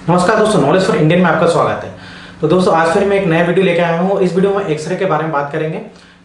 नमस्कार दोस्तों, knowledge for Indian में आपका स्वागत है। तो दोस्तों आज फिर मैं एक नया वीडियो लेके आया हूँ। इस वीडियो में एक्सरे के बारे में बात करेंगे।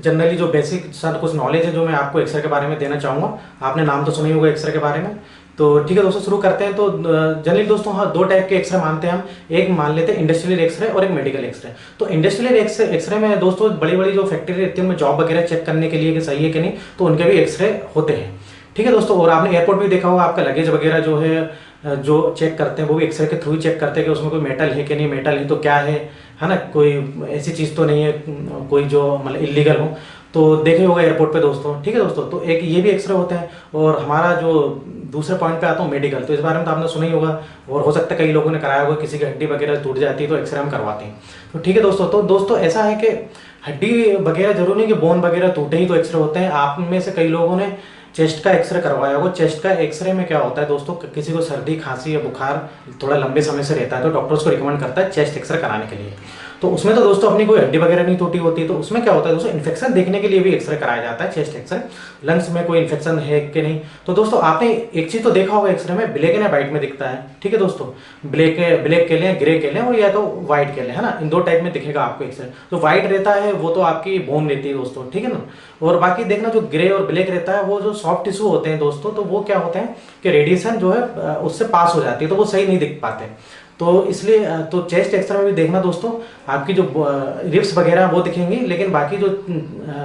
जनरली जो बेसिक सर कुछ नॉलेज है जो मैं आपको एक्सरे के बारे में देना चाहूँगा। आपने नाम तो सुना ही होगा एक्सरे के बारे में। तो ठीक है दोस्तों, शुरू करते हैं। तो जनरली दोस्तों हाँ, दो टाइप के एक्सरे मानते हैं हम। एक मान लेते हैं इंडस्ट्रियल एक्सरे और एक मेडिकल एक्सरे। तो इंडस्ट्रियल एक्सरे में दोस्तों बड़ी बड़ी जो फैक्ट्री रहती है उनमें जॉब वगैरह चेक करने के लिए कि सही है कि नहीं, तो उनके भी एक्सरे होते हैं। ठीक है दोस्तों, और आपने एयरपोर्ट भी देखा होगा, आपका लगेज वगैरह जो है जो चेक करते हैं वो भी एक्सरे के थ्रू ही चेक करते हैं कि उसमें कोई मेटल है कि नहीं, मेटल है तो क्या है ना, कोई ऐसी चीज़ तो नहीं है कोई जो मतलब इलीगल हो। तो देखे होगा एयरपोर्ट पे दोस्तों। ठीक है दोस्तों, तो एक ये भी एक्सरे होते हैं। और हमारा जो दूसरे पॉइंट पे आता हूँ मेडिकल, तो इस बारे में तो आपने सुना ही होगा और हो सकता है कई लोगों ने कराया होगा। किसी की हड्डी वगैरह टूट जाती है तो एक्सरे हम करवाते हैं। तो ठीक है दोस्तों, तो दोस्तों ऐसा है कि हड्डी वगैरह जरूरी नहीं कि बोन वगैरह टूटे ही तो एक्सरे होते हैं। आप में से कई लोगों ने चेस्ट का एक्सरे करवाया होगा। चेस्ट का एक्सरे में क्या होता है दोस्तों, किसी को सर्दी खांसी या बुखार थोड़ा लंबे समय से रहता है तो डॉक्टर्स को रिकमेंड करता है चेस्ट एक्सरे कराने के लिए। तो उसमें तो दोस्तों अपनी कोई हड्डी वगैरह नहीं टूटी होती, तो उसमें क्या होता है दोस्तों, इन्फेक्शन देखने के लिए भी एक्सरे कराया जाता है, चेस्ट एक्सरे। लंग्स में कोई इन्फेक्शन है कि नहीं। तो दोस्तों आपने एक चीज तो देखा होगा एक्सरे में, ब्लैक एंड व्हाइट में दिखता है। ठीक है दोस्तों, ब्लैक के लिए, ग्रे के लिए और या तो व्हाइट के लिए, है ना, इन दो टाइप में दिखेगा आपको एक्सरे। जो व्हाइट रहता है वो तो आपकी बोन रहती है दोस्तों, ठीक है ना। और बाकी देखना जो ग्रे और ब्लैक रहता है वो जो सॉफ्ट टिश्यू होते हैं दोस्तों, तो वो क्या होते हैं कि रेडिएशन जो है उससे पास हो जाती है तो वो सही नहीं दिख पाते। तो इसलिए तो चेस्ट एक्सरे में भी देखना दोस्तों, आपकी जो रिब्स वगैरह वो दिखेंगी, लेकिन बाकी जो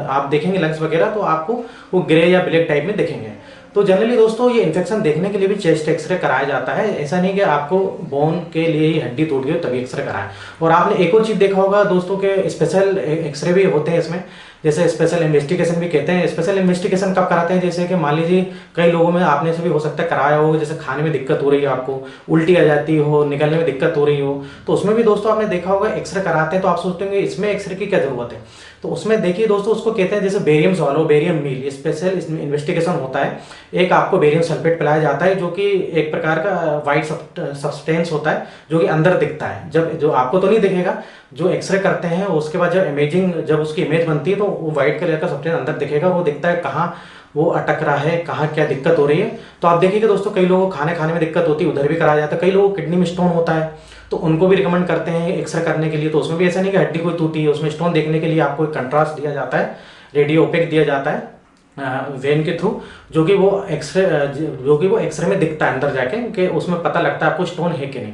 आप देखेंगे लंग्स वगैरह तो आपको वो ग्रे या ब्लैक टाइप में दिखेंगे। तो जनरली दोस्तों ये इन्फेक्शन देखने के लिए भी चेस्ट एक्सरे कराया जाता है। ऐसा नहीं कि आपको बोन के लिए ही हड्डी टूट गई तभी एक्सरे कराएं। और आपने एक और चीज़ देखा होगा दोस्तों के स्पेशल एक्सरे भी होते हैं इसमें, जैसे स्पेशल इन्वेस्टिगेशन भी कहते हैं। स्पेशल इन्वेस्टिगेशन कब कराते हैं, जैसे कि मान लीजिए कई लोगों में आपने से भी हो सकता है कराया हो, जैसे खाने में दिक्कत हो रही है, आपको उल्टी आ जाती हो, निकलने में दिक्कत हो रही हो, तो उसमें भी दोस्तों आपने देखा होगा एक्सरे कराते हैं। तो आप सोचते होंगे इसमें एक्सरे की क्या जरूरत है। तो उसमें देखिए दोस्तों, उसको कहते हैं जैसे barium swallow, barium meal, special investigation होता है। एक आपको बेरियम सल्फेट पिलाया जाता है जो कि एक प्रकार का वाइट सब्सटेंस होता है जो कि अंदर दिखता है। जब जो आपको तो नहीं दिखेगा, जो एक्सरे करते हैं उसके बाद जब इमेजिंग, जब उसकी इमेज बनती है तो वो व्हाइट कलर का सब्सटेंस अंदर दिखेगा। वो दिखता है कहाँ वो अटक रहा है, कहाँ क्या दिक्कत हो रही है। तो आप देखिएगा दोस्तों, कई लोगों को खाने में दिक्कत होती है, उधर भी कराया जाता है। कई लोगों को किडनी में स्टोन होता है तो उनको भी रिकमेंड करते हैं एक्सरे करने के लिए। तो उसमें भी ऐसा नहीं कि हड्डी कोई टूटी है, उसमें स्टोन देखने के लिए आपको एक कंट्रास्ट दिया जाता है, रेडियो ओपेक दिया जाता है वेन के थ्रू, जो कि वो एक्सरे में दिखता है अंदर जाके, कि उसमें पता लगता है आपको स्टोन है कि नहीं।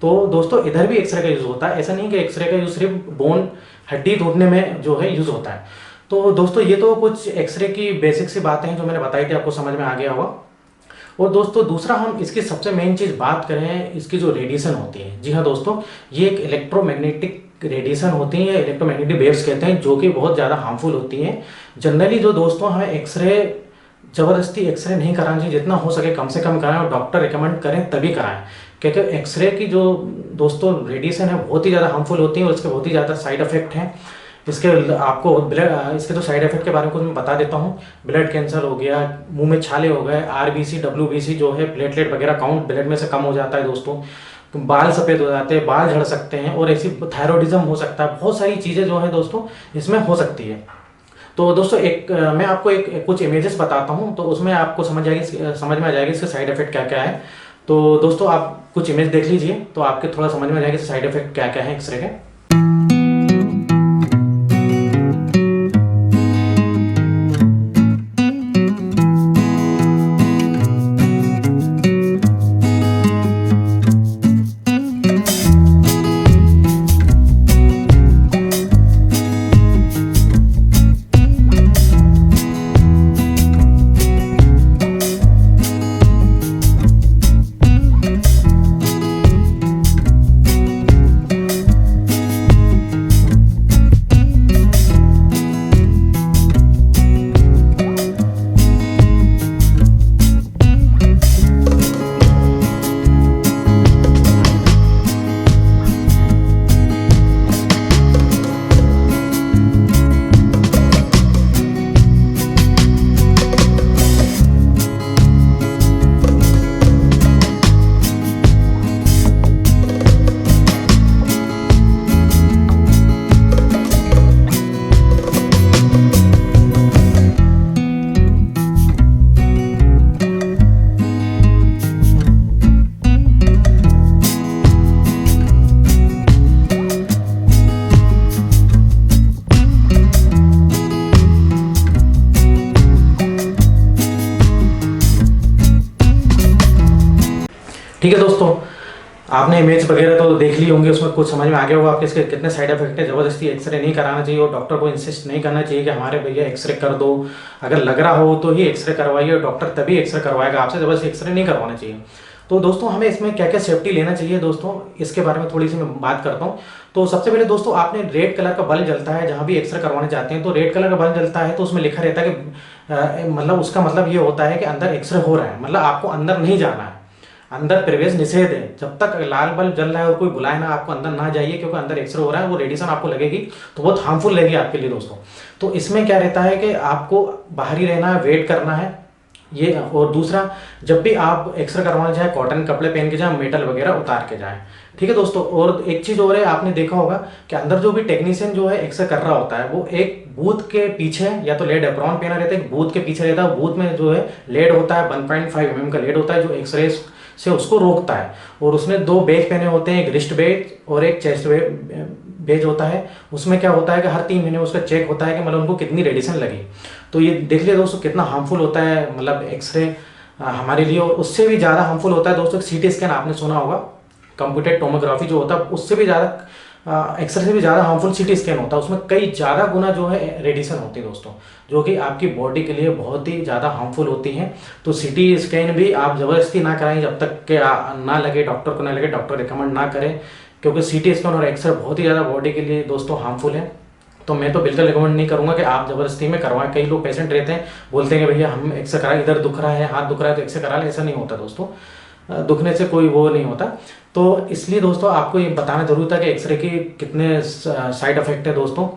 तो दोस्तों इधर भी एक्सरे का यूज होता है। ऐसा नहीं कि एक्सरे का यूज सिर्फ बोन हड्डी टूटने में जो है यूज होता है। तो दोस्तों ये तो कुछ एक्सरे की बेसिक सी बातें हैं जो मैंने बताई थी, आपको समझ में आ गया होगा। और दोस्तों दूसरा हम इसकी सबसे मेन चीज़ बात करें, इसकी जो रेडिएशन होती है। जी हाँ दोस्तों, ये एक इलेक्ट्रोमैग्नेटिक रेडिएशन होती है, इलेक्ट्रोमैग्नेटिक वेव्स कहते हैं, जो कि बहुत ज़्यादा हार्मफुल होती हैं। जनरली जो दोस्तों हमें एक्सरे ज़बरदस्ती एक्सरे नहीं कराना चाहिए, जितना हो सके कम से कम कराएं और डॉक्टर रिकमेंड करें तभी कराएं। क्योंकि एक्सरे की जो दोस्तों रेडिएशन है बहुत ही ज़्यादा हार्मफुल होती है और इसके बहुत ही ज़्यादा साइड इफेक्ट हैं। इसके आपको इसके तो साइड इफेक्ट के बारे में कुछ मैं बता देता हूँ। ब्लड कैंसर हो गया, मुंह में छाले हो गए, आरबीसी डब्ल्यूबीसी जो है प्लेटलेट वगैरह काउंट ब्लड में से कम हो जाता है दोस्तों, बाल सफ़ेद हो जाते हैं, बाल झड़ सकते हैं, और ऐसी थायरॉइडिज्म हो सकता है। बहुत सारी चीज़ें जो है दोस्तों इसमें हो सकती है। तो दोस्तों मैं आपको कुछ इमेजेस बताता हूँ, तो उसमें आपको समझ में आ जाएगी इसके साइड इफेक्ट क्या क्या है। तो दोस्तों आप कुछ इमेज देख लीजिए तो आपके थोड़ा समझ में आ जाएगा साइड इफेक्ट क्या क्या है एक्सरे के। ठीक है दोस्तों, आपने इमेज वगैरह तो देख ली होंगी, उसमें कुछ समझ में आ गया होगा आपके इसके कितने साइड इफेक्ट है। ज़बरदस्ती एक्सरे नहीं कराना चाहिए और डॉक्टर को इंसिस्ट नहीं करना चाहिए कि हमारे भैया एक्सरे कर दो। अगर लग रहा हो तो ही एक्सरे करवाइए, और डॉक्टर तभी एक्सरे करवाएगा आपसे, ज़बरदस्ती एक्सरे नहीं करवाना चाहिए। तो दोस्तों हमें इसमें क्या क्या सेफ्टी लेना चाहिए दोस्तों, इसके बारे में थोड़ी सी मैं बात करता हूँ। तो सबसे पहले दोस्तों, आपने रेड कलर का बल्ब जलता है जहाँ भी एक्सरे करवाने जाते हैं, तो रेड कलर का बल्ब जलता है तो उसमें लिखा रहता है कि मतलब उसका मतलब ये होता है कि अंदर एक्सरे हो रहा है, मतलब आपको अंदर नहीं जाना है, अंदर प्रवेश निषेध है। जब तक लाल बल्ब जल रहा है और कोई बुलाए ना, आपको अंदर ना जाइए, क्योंकि अंदर एक्सरे हो रहा है, वो रेडिएशन आपको लगेगी तो बहुत हार्मफुल लगेगी आपके लिए दोस्तों। तो इसमें क्या रहता है कि आपको बाहर ही रहना है, वेट करना है ये। और दूसरा, जब भी आप एक्सरे करवाने जाए कॉटन कपड़े पहन के जाए, मेटल वगैरह उतार के जाएं। ठीक है दोस्तों। और एक चीज़ और है, आपने देखा होगा कि अंदर जो भी टेक्नीशियन जो है एक्सरे कर रहा होता है, वो एक बूथ के पीछे या तो लेड एप्रॉन पहना रहता है, एक बूथ के पीछे रहता है। बूथ में जो है लेड होता है, 1.5 mm का लेड होता है जो एक्सरे से उसको रोकता है। और उसने 2 बेज पहने होते हैं, एक रिस्ट बेज और एक चेस्ट बेज होता है। उसमें क्या होता है कि हर 3 महीने उसका चेक होता है कि मतलब उनको कितनी रेडिएशन लगी। तो ये देख लिया दोस्तों कितना हार्मफुल होता है मतलब एक्सरे हमारे लिए। और उससे भी ज़्यादा हार्मफुल होता है दोस्तों सीटी स्कैन, आपने सुना होगा, कंप्यूटर टोमोग्राफी जो होता है उससे भी ज़्यादा, एक्सरे से भी ज़्यादा हार्मफुल सीटी स्कैन होता है। उसमें कई ज़्यादा गुना जो है रेडिएशन होती है दोस्तों, जो कि आपकी बॉडी के लिए बहुत ही ज़्यादा हार्मफुल होती हैं। तो सीटी स्कैन भी आप ज़बरदस्ती ना कराएं जब तक कि ना लगे, डॉक्टर को ना लगे, डॉक्टर रिकमेंड ना करें, क्योंकि सीटी स्कैन और एक्सरे बहुत ही ज़्यादा बॉडी के लिए दोस्तों हार्मफुल है। तो मैं तो बिल्कुल रिकमेंड नहीं करूंगा कि आप ज़बरदस्ती में करवाएं। कई लोग पेशेंट रहते हैं, बोलते हैं कि भैया हम एक्सरे कराएं, इधर दुख रहा है, हाथ दुख रहा है तो एक्सरे करा लें। ऐसा नहीं होता दोस्तों, दुखने से कोई वो नहीं होता। तो इसलिए दोस्तों आपको ये बताना जरूर था कि एक्सरे के कितने साइड इफेक्ट है दोस्तों।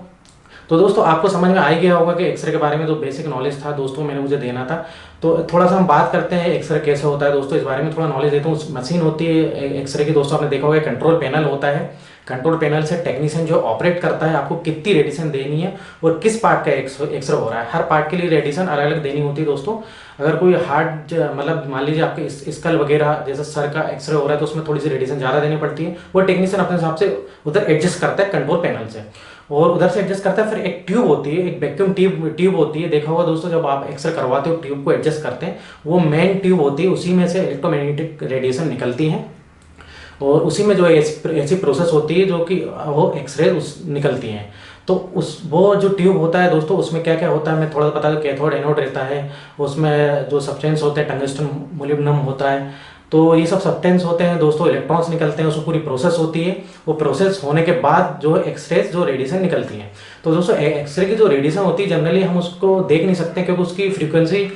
तो दोस्तों आपको समझ में आ ही गया होगा कि एक्सरे के बारे में जो बेसिक नॉलेज था दोस्तों मैंने मुझे देना था। तो थोड़ा सा हम बात करते हैं एक्सरे कैसे होता है दोस्तों, इस बारे में थोड़ा नॉलेज देता हूँ। मशीन होती है एक्सरे की दोस्तों, आपने देखा होगा कंट्रोल पैनल होता है। कंट्रोल पैनल से टेक्नीशियन जो ऑपरेट करता है आपको कितनी रेडिएशन देनी है और किस पार्ट का एक्सरे हो रहा है। हर पार्ट के लिए रेडिएशन अलग अलग देनी होती है दोस्तों। अगर कोई हार्ट मतलब मान लीजिए आपके स्कल वगैरह जैसे सर का एक्सरे हो रहा है तो उसमें थोड़ी सी रेडिएशन ज़्यादा देनी पड़ती है। वो टेक्नीशियन अपने हिसाब से उधर एडजस्ट करता है कंट्रोल पैनल से, और उधर से एडजस्ट करता है। फिर एक ट्यूब होती है, एक वैक्यूम ट्यूब होती है, देखा होगा दोस्तों जब आप एक्सरे करवाते हो ट्यूब को एडजस्ट करते हैं, वो मेन ट्यूब होती है, उसी में से इलेक्ट्रोमैग्नेटिक रेडिएशन निकलती है और उसी में जो ऐसी प्रोसेस होती है जो कि वो एक्सरे निकलती हैं। तो उस वो जो ट्यूब होता है दोस्तों उसमें क्या क्या होता है मैं थोड़ा बता दूं। कैथोड एनोड रहता है, उसमें जो सब्सटेंस होते हैं टंगस्टन मोलिब्डेनम होता है। तो ये सब सब्सटेंस होते हैं दोस्तों, इलेक्ट्रॉन्स निकलते हैं, उसको पूरी प्रोसेस होती है। वो प्रोसेस होने के बाद जो एक्सरे जो रेडिएशन निकलती हैं। तो दोस्तों एक्सरे की जो रेडिएशन होती है जनरली हम उसको देख नहीं सकते क्योंकि उसकी फ्रीक्वेंसी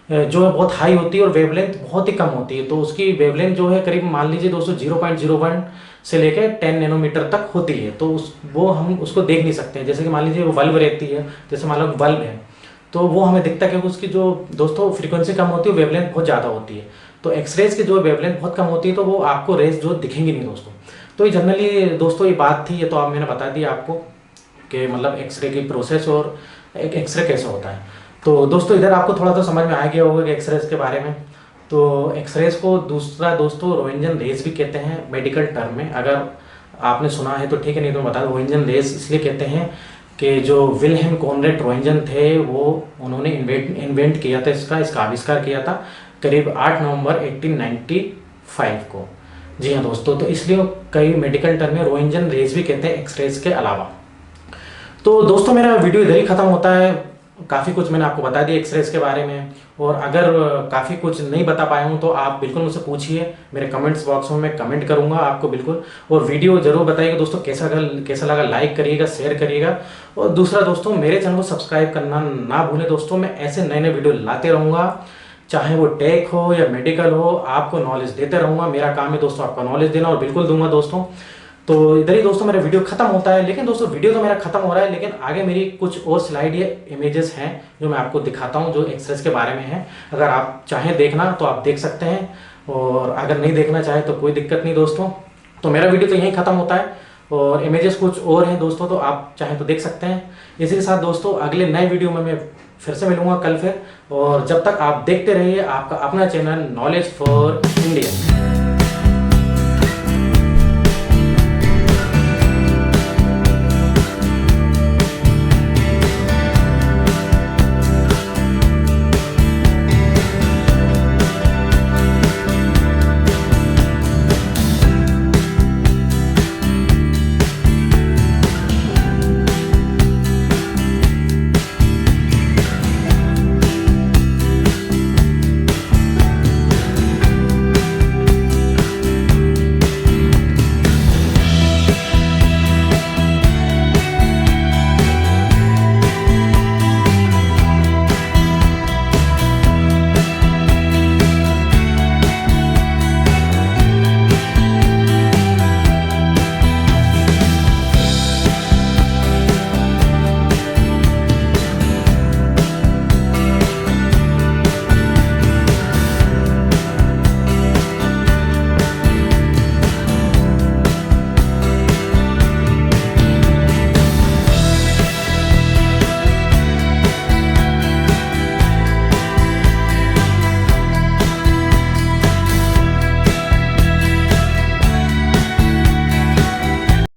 जो है बहुत हाई होती है और वेवलेंथ बहुत ही कम होती है। तो उसकी वेवलेंथ जो है करीब मान लीजिए दोस्तों 0.01 से लेकर 10 नैनोमीटर तक होती है। तो वो हम उसको देख नहीं सकते हैं। जैसे कि मान लीजिए वो बल्ब रहती है, जैसे मान लो बल्ब है तो वो हमें दिखता है क्योंकि उसकी जो दोस्तों फ्रीक्वेंसी कम होती है, वेवलेंथ बहुत ज़्यादा होती है। तो एक्सरेज की जो वेवलेंथ बहुत कम होती है तो वो आपको रेज जो दिखेंगी नहीं दोस्तों। तो ये जनरली दोस्तों ये बात थी, ये तो आप मैंने बता दिया आपको कि मतलब एक्सरे की प्रोसेस और एक एक्सरे कैसा होता है। तो दोस्तों इधर आपको थोड़ा तो समझ में आ गया होगा कि एक्सरेज के बारे में। तो एक्सरेज को दूसरा दोस्तों रोएंटगन रेज भी कहते हैं मेडिकल टर्म में। अगर आपने सुना है तो ठीक है, नहीं तो बता दो। रोएंटगन रेज इसलिए कहते हैं कि जो विल्हेम कॉनरेड रोएंटगन थे वो उन्होंने इन्वेंट किया था, इसका आविष्कार किया था करीब 8 नवंबर 1895 को। जी हाँ दोस्तों, तो इसलिए कई मेडिकल टर्म में रोएंटगन रेज भी कहते हैं एक्सरेज के अलावा। तो दोस्तों मेरा वीडियो इधर ही ख़त्म होता है। काफ़ी कुछ मैंने आपको बता दिया एक्सरेज के बारे में, और अगर काफ़ी कुछ नहीं बता पाया हूँ तो आप बिल्कुल मुझसे पूछिए, मेरे कमेंट्स बॉक्स में मैं कमेंट करूँगा आपको बिल्कुल। और वीडियो जरूर बताइएगा दोस्तों कैसा लगा, लाइक करिएगा, शेयर करिएगा। और दूसरा दोस्तों मेरे चैनल को सब्सक्राइब करना ना भूलें दोस्तों। मैं ऐसे नए नए वीडियो लाते रहूँगा, चाहे वो टेक हो या मेडिकल हो, आपको नॉलेज देते रहूँगा। मेरा काम है दोस्तों आपको नॉलेज देना, और बिल्कुल दूंगा दोस्तों। तो इधर ही दोस्तों मेरा वीडियो खत्म होता है। लेकिन दोस्तों वीडियो तो मेरा खत्म हो रहा है, लेकिन आगे मेरी कुछ और स्लाइड या इमेजेस हैं जो मैं आपको दिखाता हूं जो एक्सरेज के बारे में है। अगर आप चाहें देखना तो आप देख सकते हैं, और अगर नहीं देखना चाहे तो कोई दिक्कत नहीं दोस्तों। तो मेरा वीडियो तो यहीं खत्म होता है, और इमेजेस कुछ और हैं दोस्तों, तो आप चाहें तो देख सकते हैं। इसी के साथ दोस्तों अगले नए वीडियो में मैं फिर से मिलूंगा कल फिर। और जब तक आप देखते रहिए आपका अपना चैनल नॉलेज फॉर इंडिया।